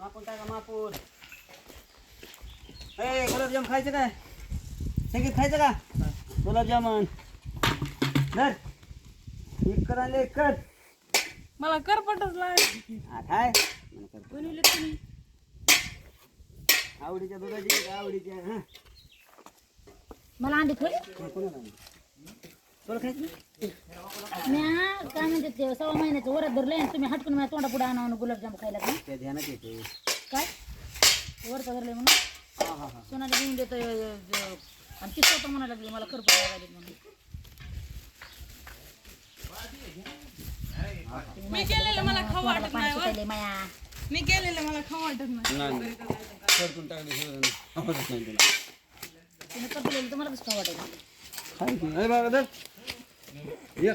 मापून टाका मापून. ए गुलाबजाम खायचं काय? संगीत खायचं का? गुलाबजामुन धर. एक कर आणि एक कर. मला करपटच लागली. काय बनवले तुम्ही आवडीच्या दुधाची आवडीच्या हा मला अंडी थोडी तुला खायचं म्या काय म्हणते ते 6 महिन्याचं वरच धरलंय आणि तुम्ही हटकून माझ्या तोंडा पुढे आणून गुलाबजाम खायला का त्या ध्यानात येते. काय वरचं धरलंय म्हणून हा हा हा सोनाला घेऊन देतो आणि ती स्वतः म्हणायला लागली मला करपट लागायला म्हणून मी केलेलं मला खाऊ वाटत पाणी नाही हो. सुटायले माया मी केलेलं मला खाऊ वाटत नाही. नाही करतून टाकले आवडत नाही तुला. तुम्ही करपलेलं तुम्हाला कसं खाऊ वाटायचं खाय की अरे बाबा धर ये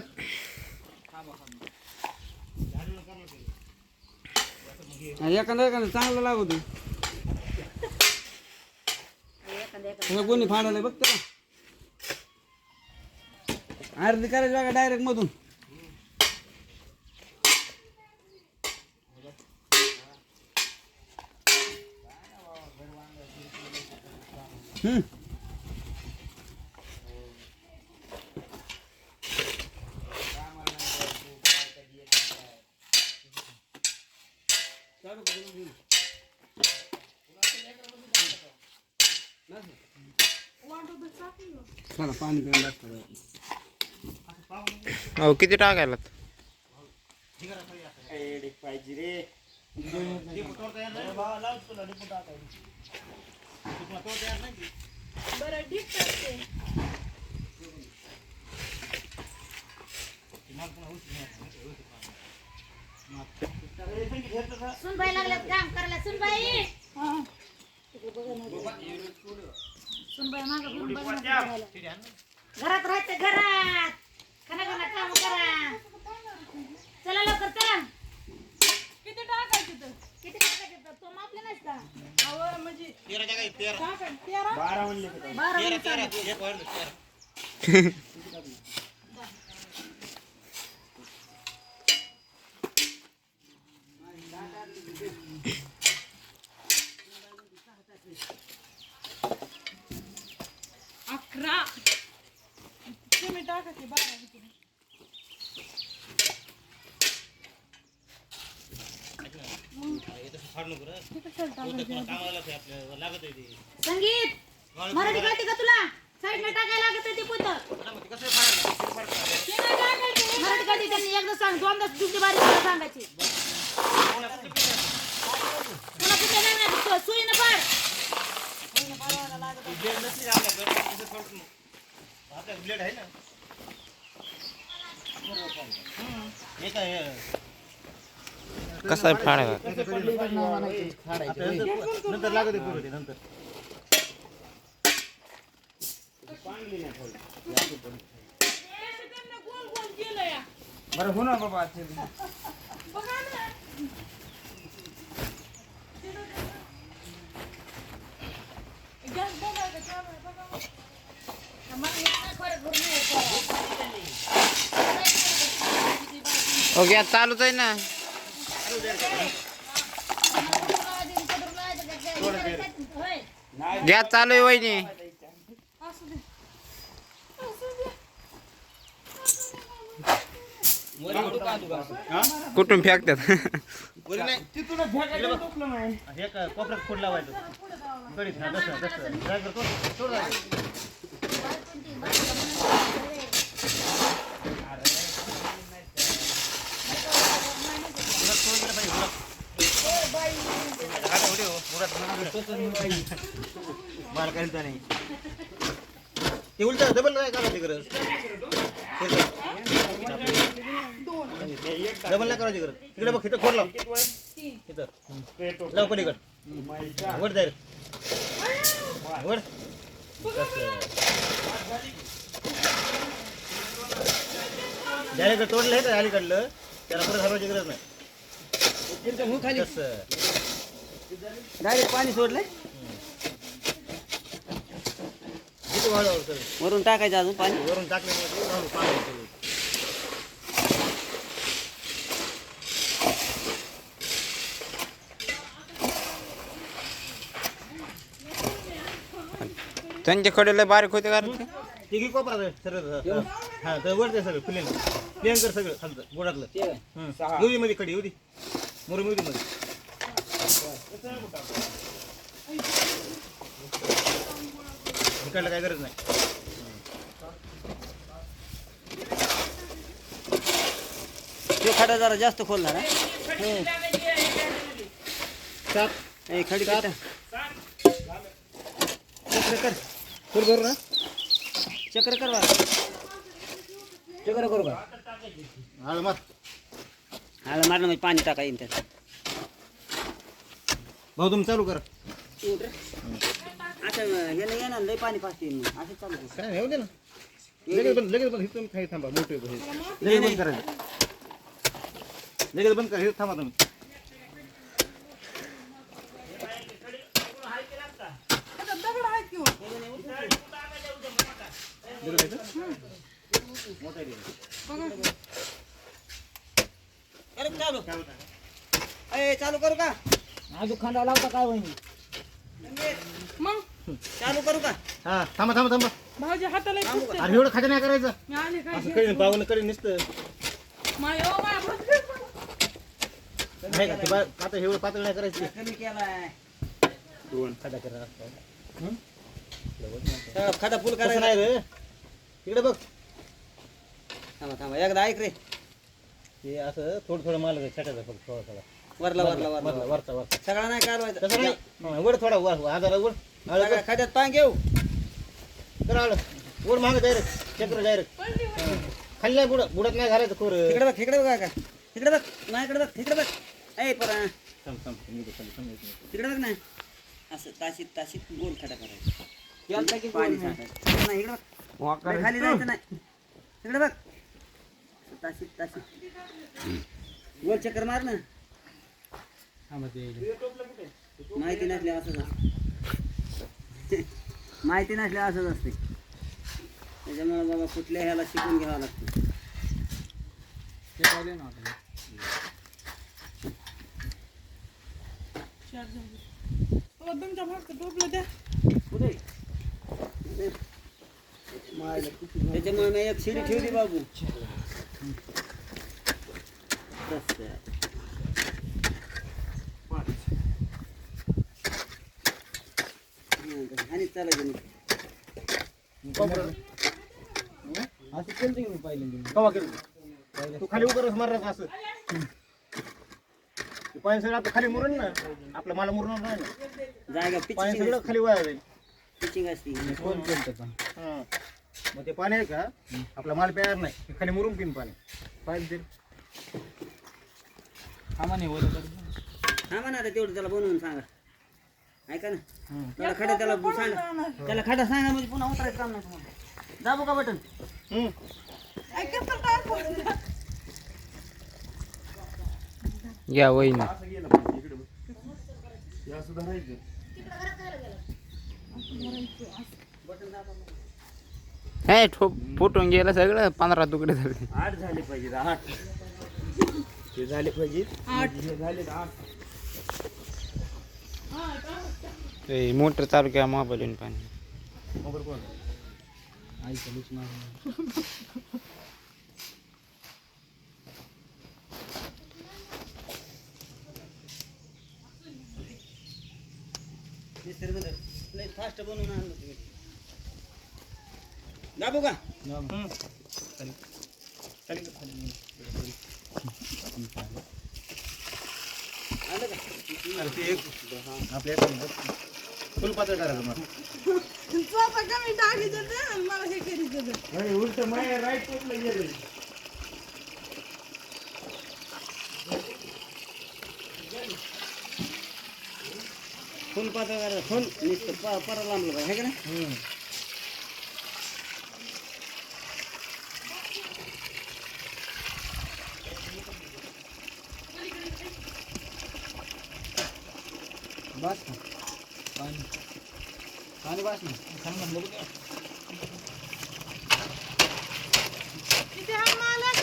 एखादा एखादा चांगलं लागू तू तुला कोणी फाडायला बघ त्याला अर्धी करायची बघा डायरेक्ट मधून चला पाणी पिऊन लागतं. अहो किती टाकायला पाहिजे रे बरं डीप टाकते. सुनबाई लागल्यात काम करायला सुनबाई सुनबाई मागं घेऊन बघा ना करायला. घरात राहायचं घरात खना खना काम करा चला लवकर चला किती टाकायचं तर? किती टाकायचं तो मापले नाहीस का अहो म्हणजे 13 12 म्हणले 12 11 तुम्ही टाका की 12 किती. संगीत मराठी कळते का तुला साईड ने टाकायला लागत ते पोत मराठी कळते त्यांनी एकदा सांग दोनदा दुसरी बारी सांगायची तुला कुठे नाही सुई न पाड ब्लेड आहे ना कसा आहे फाडा नंतर लागत नंतर गोल गोल केलं या बरं हो ना बाबा बघा ना. गॅस बंद आहे का चालू आहे बघा. ओके चालूच आहे ना गॅस चालू आहे वहिनी असू दे कुठून फेकतात हे कोपऱ्यात खोड लावायचं कडीत हा तसं तसं ड्रायव्हर सोड मार काढता नाही ते उलट डबल काय करायची गरज डबल नाही करायची गरज तिकडे बघ इथं खोड लाव इथं लाव पलीकड वर जाईल वर डायरेक्ट तोडलं आहे का अलीकडलं त्याला परत हरवायची गरज नाही खाली तसं डायरेक्ट पाणी सोडलंय किती वाढवलं सर वरून टाकायचं अजून पाणी वरून टाकले पाणी त्यांच्याकडे लय बारीक होते का रे ते? ते घे कोपरा सरळ हा तर वर दे सगळं प्लेन प्लेन कर सगळं खालचं बोर्डातलं येऊ मध्ये खडी येऊ दे मुरुम येऊ दे मध्ये इकडलं काय गरज नाही तो खडा जरा जास्त खोल झाला सात ए खडी काटा चक्र कर फुल करू ना चक्र कर बा चक्र करू का आळ मार आला मारणं म्हणजे पाणी टाका येईन त्यात भाऊ तुम्ही चालू करा आता याला येणार लय पाणी फास्ट येईल असं चालू कर. काय येऊ दे ना लगेच बंद इथून खाली थांबा मोठे लगेच बंद करायचं लगेच बंद करा हे थांबा तुम्ही आता दगड आहेत की हो? अरे चालू अरे चालू करू का अजून खांदा लावता काय वहिनी मग चालू करू का हा थांबा थांबा थांबा भाऊजी हाताला एक दुखतंय. अरे एवढं खातं नाही करायचं मी आले काय असं कळीन पावनं कळीन नुसतं माय ओ माय नाही का ते पातळ एवढं पातळ नाही करायचं कमी केलाय खादा करा खडा फुल कसं करायला नाही रे तिकडे बघ थांबा थांबा एकदा ऐक रे हे असं थोडं थोडं माल छटायचं फक्त थोडा थोडा वरला वरला वरला वरचा वरचा सगळा नाही कालवायचा तसं नाही वर थोडा वर आधार वर आळ सगळ्या खड्यात पाय घेऊ कर आळ वर माग डायरेक्ट चक्र डायरेक्ट खाली नाही बुडत नाही घालायचं खोर तिकडे बघ का तिकडे बघ नाही इकडे बघ तिकडे बघ ए परा तिकडे बघ ना असं ताशीत ताशीत गोल खडा करायचा पाणी टाकायचं नाही इकडे बघ लय खाली जायचं नाही तिकडे बघ ताशीत ताशीत गोल चक्कर मार ना माहिती नसल्या असंच असते माहिती नसल्या असंच असते त्याच्यामुळे बाबा कुठल्या ह्याला शिकून घ्यावं लागतं तुमच्या मागचं टोपलं द्या कुठे त्याच्यामुळे मी एक शिडी ठेवली बाबू तसं. आणि चालायचं नाही असं केलं की मी पहिल्यांदा कवा केलं तू खाली उभं मार असं पाणी सगळं आपलं खाली मुरून ना आपलं मला मुरणार नाही ना जागा पाणी पिचिंग सगळं खाली वाया जाईल पिचिंग असते हा मग ते पाणी आहे का आपला माल प्यार नाही ते खाली मुरून पिन पाणी पाहिजे हा म्हणा आता तेवढं त्याला बनवून सांगा ऐका ना त्याला खडा त्याला सांगा त्याला खडा सांगा म्हणजे पुन्हा उतरायचं काम नाही तुम्हाला दाबू का बटन ऐकत तर काय बोलला? या वहिनी हे फुटून गेलं सगळं 15 तुकडे झाले 8 झाले पाहिजे 8 ते झाले पाहिजे 8 मोटर चालू केला मोबाईल पाणी फास्ट बनवून आणलं तुम्ही दाबू का आलं का आपल्या फुल पातळ करायचं मग स्वतः कमी टाकीचं ते आणि मला हे करीचं ते. उलट माय राईट टोपलं गेलं फुल पातळ करायचं फुल नुसतं परत लांबलं पाहिजे है का नाही बस ना पाणी पाणी बस ना सांग म्हणलं बघ किती हा मालक?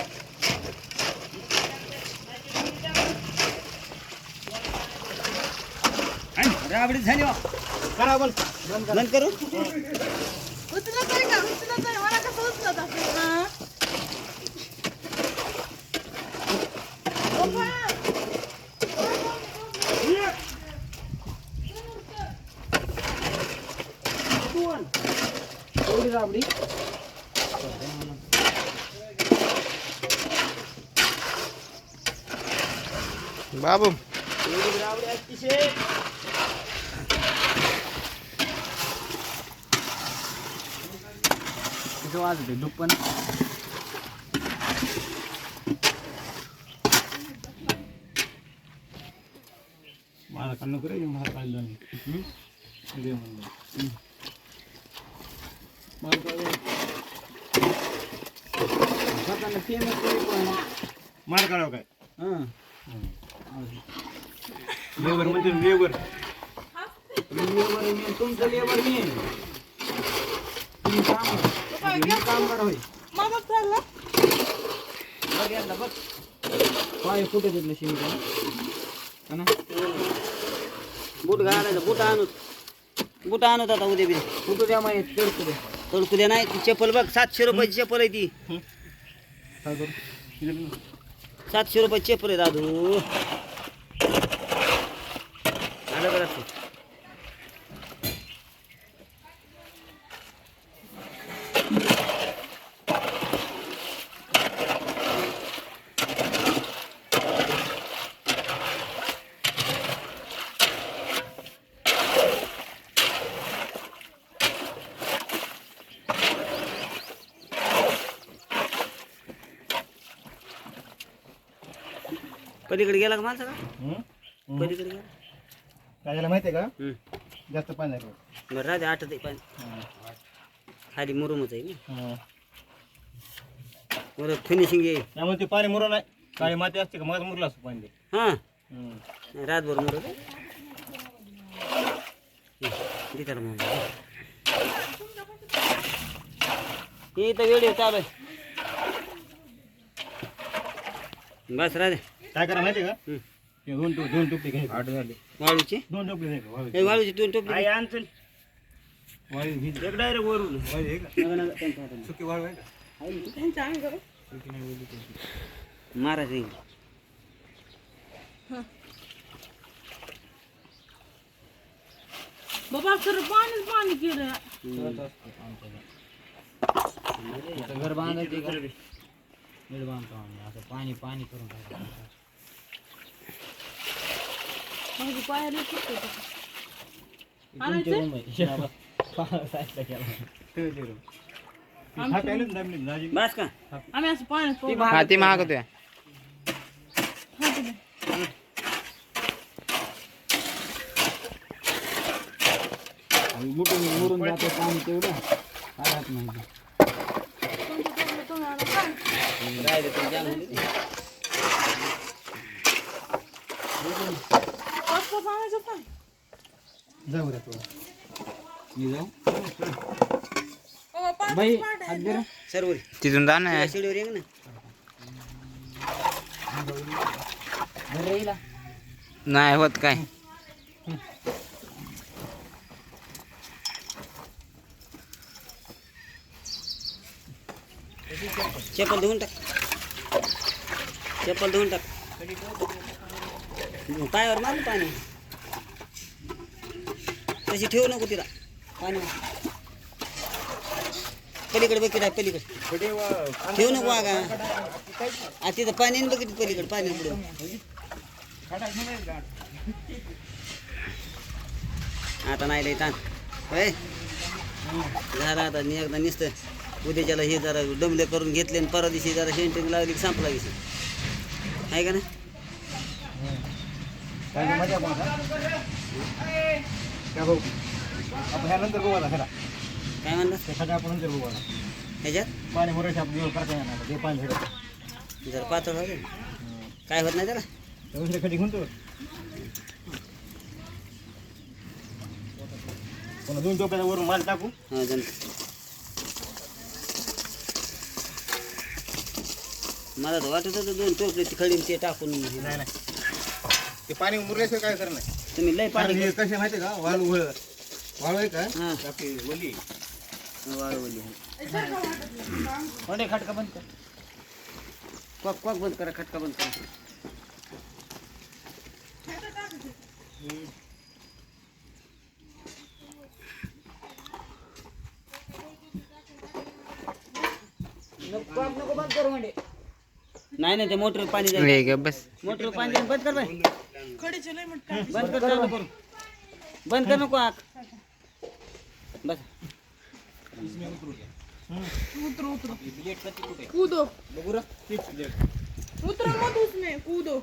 राबडी झाली करा बंद बंद करू उचलत आहे का उचलत आहे मला कसं उचलत असेल हा पप्पा एवढी राबडी बाबू एवढी राबडी अतिशय तिथं वाजते दुप्पन माझा काढणं करे मला काढलं नाही दे म्हणलं मार काढावं काय लेबर म्हणजे लेबर तुमचं लेबर मी तुम्ही कामगार होय मामा चालला बघ यातला बघ पाय कुठे दिलं शिंका बूट घालायचं बूट आणत आता उद्या बिद्या कुठं द्या माहिती तडकू द्या नाही ती चप्पल बघ 700 रुपयाची चप्पल आहे ती 700 रुपयाची चप्पल आहे दादू आलं बरं असं. पलीकडे गेला का माणसा का पलीकडे गेला काय झालं माहिती आहे का जास्त पाणी नाही बरं राहते आटत आहे पाणी खाली मुरुमच आहे ना बरं फिनिशिंग आहे त्यामुळे ते पाणी मुरलं नाही काळी माती असते का मग मुरलं असतं पाणी ते. हां रातभर मुरत त्याला मग हे तर वेळ चालू आहे बस राहते काय करा माहिती आहे का ते दोन टोपले घ्यायचे वाळूची 2 टोपले घ्यायचे वाळू. हे वाळूची 2 टोपली आई आणतील वाळू घे. एक डायरेक्ट वरून वाळू आहे का नका नका त्यांच्या हाताने सुकी वाळू आहे का त्यांच्या अंग महाराज येईल बाबा सर पाणी केलं घर बांधायचे का नीट बांधतो आम्ही असं पाणी करून टाकायचं माझी पायाला सुटते तुमचे room आहे. बस का आम्ही असं पाण्यात हा ती मागतोय मुरून जातं पाणी तेवढं आलाच नाही राहिलं ते जाम होईल. पाण्याचं पाणी जाऊ रे तू मी जाऊ बाबा बाई पाणी हात दे रे. सर्वर तिथून जा ना शिडीवर ये ना बरं राहिला नाही होत काय चप्पल धुवून टाक पायावर मार ना पाणी तशी ठेवू नको तिला पाणी पलीकडे बघित आहे पलीकडे ठेवू नको वागा आ तिथं पाणी बघित पलीकडे पाणी पुढे आता नाही लई ताण होय झालं आता एकदा नुसतं उद्याच्याला हे जरा डमले करून घेतले आणि परवा दिवशी जरा सेंटिंग लागली की संपला विषय आहे का नाही काय मजा पण काय भाऊ आपण ह्यानंतर बघू आता खरा काय म्हणलं एखाद्या आपण नंतर बघू आता ह्याच्यात पाणी मोरायचं आपण दिवस करता येणार ते पाणी भेटत जरा पातळ होते काय होत नाही त्याला दुसरे खडी म्हणतो पुन्हा 2 टोप्याचा वरून माल टाकू हां जण मला तर वाटत होतं 2 टोपले ती खडी ते टाकून ते पाणी मुरल्याशिवाय काय करणार तुम्ही लय पाणी कसे माहिती का वाळू वाळू आहे का हां आपली वली वाळवली आहे. कोणते खटका बंद कर कॉक कॉक बंद करा खटका बंद करा नको बंद करू म्हणजे नाही नाही ते मोटर पाणी जाईल हे ग बस मोटर पाणी जाईल बंद कर बाय खडीचे लय म्हणतात बंद कर चालू करू बंद कर नको आग बस उतरो उतरो कूदो बघू रे उतरो मत उसमें कूदो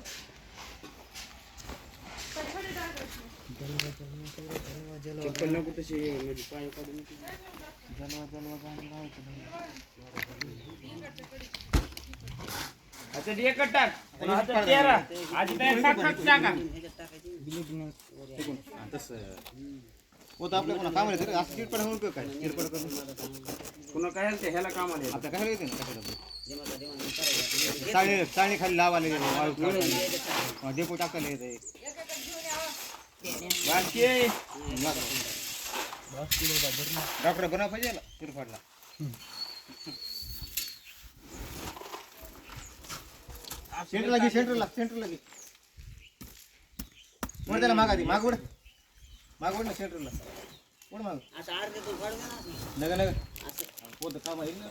होतं आपल्या कोणा कामाला येतं रे. असं चिरपट म्हणून उपयोग काय चिरपट करून पुन्हा काय ते ह्याला कामाला आता काय येते ना चाळणी खाली लावायला गेलो वाळू टाकायला. डेपो टाकायला येते डॉक्टर बनवा पाहिजे याला, चिरफाडला सेंटरला घे सेंटरला घे वर त्याला मागा दे माग उड ना सेंटरला उड माग आता अर्धे तो काढून दे ना नग होतं काम आहे ना